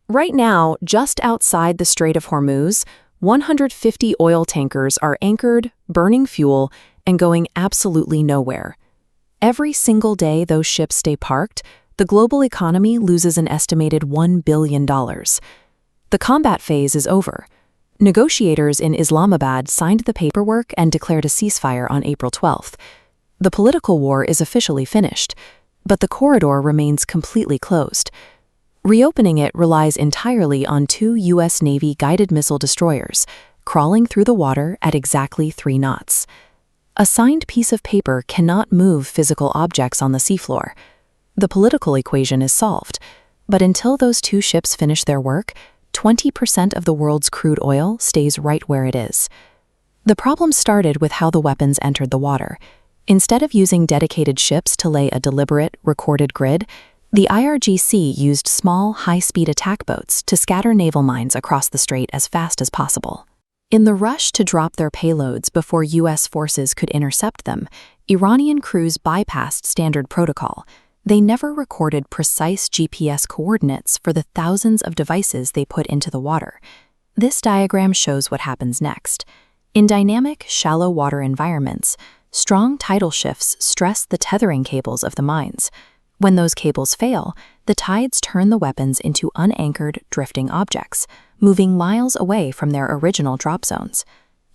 Right now, just outside the Strait of Hormuz, 150 oil tankers are anchored, burning fuel, and going absolutely nowhere. Every single day those ships stay parked, the global economy loses an estimated $1 billion. The combat phase is over. Negotiators in Islamabad signed the paperwork and declared a ceasefire on April 12th. The political war is officially finished, but the corridor remains completely closed. Reopening it relies entirely on 2 U.S. Navy guided missile destroyers, crawling through the water at exactly 3 knots. A signed piece of paper cannot move physical objects on the seafloor. The political equation is solved, but until those 2 ships finish their work, 20% of the world's crude oil stays right where it is. The problem started with how the weapons entered the water. Instead of using dedicated ships to lay a deliberate, recorded grid, the IRGC used small, high-speed attack boats to scatter naval mines across the strait as fast as possible. In the rush to drop their payloads before U.S. forces could intercept them, Iranian crews bypassed standard protocol. They never recorded precise GPS coordinates for the thousands of devices they put into the water. This diagram shows what happens next. In dynamic, shallow water environments, strong tidal shifts stress the tethering cables of the mines. When those cables fail, the tides turn the weapons into unanchored, drifting objects, moving miles away from their original drop zones.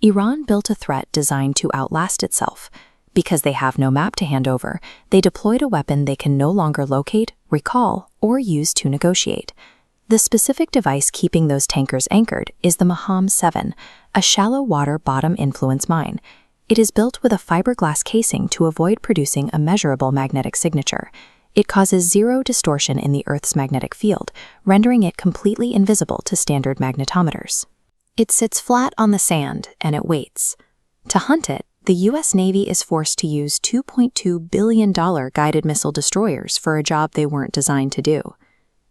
Iran built a threat designed to outlast itself. Because they have no map to hand over, they deployed a weapon they can no longer locate, recall, or use to negotiate. The specific device keeping those tankers anchored is the Maham 7, a shallow water bottom influence mine. It is built with a fiberglass casing to avoid producing a measurable magnetic signature. It causes zero distortion in the Earth's magnetic field, rendering it completely invisible to standard magnetometers. It sits flat on the sand, and it waits. To hunt it, the U.S. Navy is forced to use $2.2 billion guided missile destroyers for a job they weren't designed to do.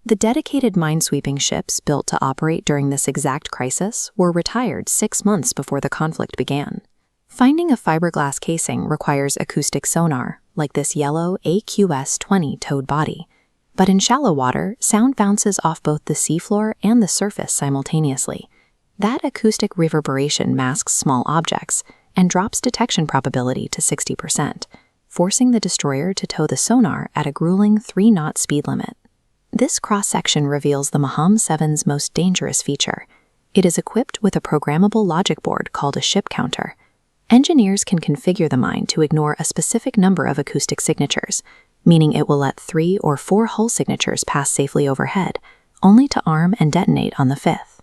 The dedicated minesweeping ships built to operate during this exact crisis were retired 6 months before the conflict began. Finding a fiberglass casing requires acoustic sonar, like this yellow AQS-20 towed body. But in shallow water, sound bounces off both the seafloor and the surface simultaneously. That acoustic reverberation masks small objects and drops detection probability to 60%, forcing the destroyer to tow the sonar at a grueling 3-knot speed limit. This cross-section reveals the Maham 7's most dangerous feature. It is equipped with a programmable logic board called a ship counter. Engineers can configure the mine to ignore a specific number of acoustic signatures, meaning it will let 3 or 4 hull signatures pass safely overhead, only to arm and detonate on the 5th.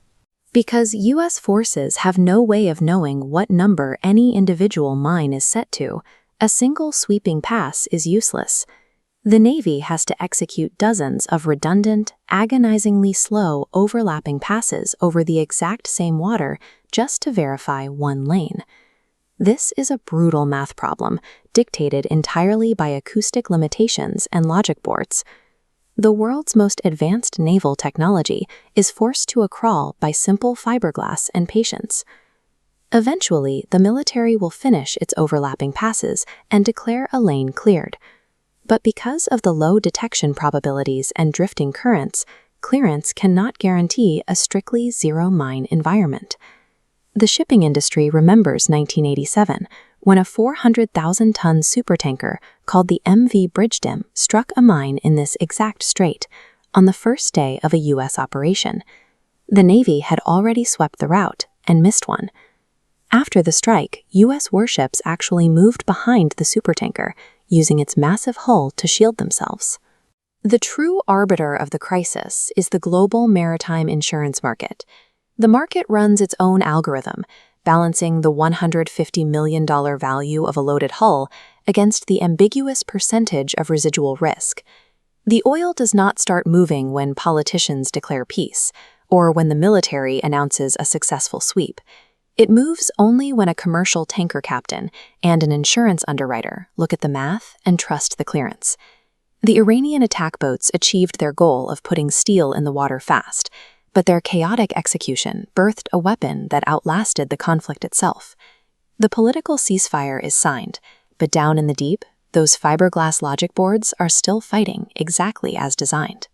Because U.S. forces have no way of knowing what number any individual mine is set to, a single sweeping pass is useless. The Navy has to execute dozens of redundant, agonizingly slow, overlapping passes over the exact same water just to verify one lane. This is a brutal math problem, dictated entirely by acoustic limitations and logic boards. The world's most advanced naval technology is forced to a crawl by simple fiberglass and patience. Eventually, the military will finish its overlapping passes and declare a lane cleared. But because of the low detection probabilities and drifting currents, clearance cannot guarantee a strictly zero-mine environment. The shipping industry remembers 1987, when a 400,000-ton supertanker called the MV Bridgedam struck a mine in this exact strait on the first day of a U.S. operation. The Navy had already swept the route and missed one. After the strike, U.S. warships actually moved behind the supertanker, using its massive hull to shield themselves. The true arbiter of the crisis is the global maritime insurance market. The market runs its own algorithm, balancing the $150 million value of a loaded hull against the ambiguous percentage of residual risk. The oil does not start moving when politicians declare peace, or when the military announces a successful sweep. It moves only when a commercial tanker captain and an insurance underwriter look at the math and trust the clearance. The Iranian attack boats achieved their goal of putting steel in the water fast, but their chaotic execution birthed a weapon that outlasted the conflict itself. The political ceasefire is signed, but down in the deep, those fiberglass logic boards are still fighting exactly as designed.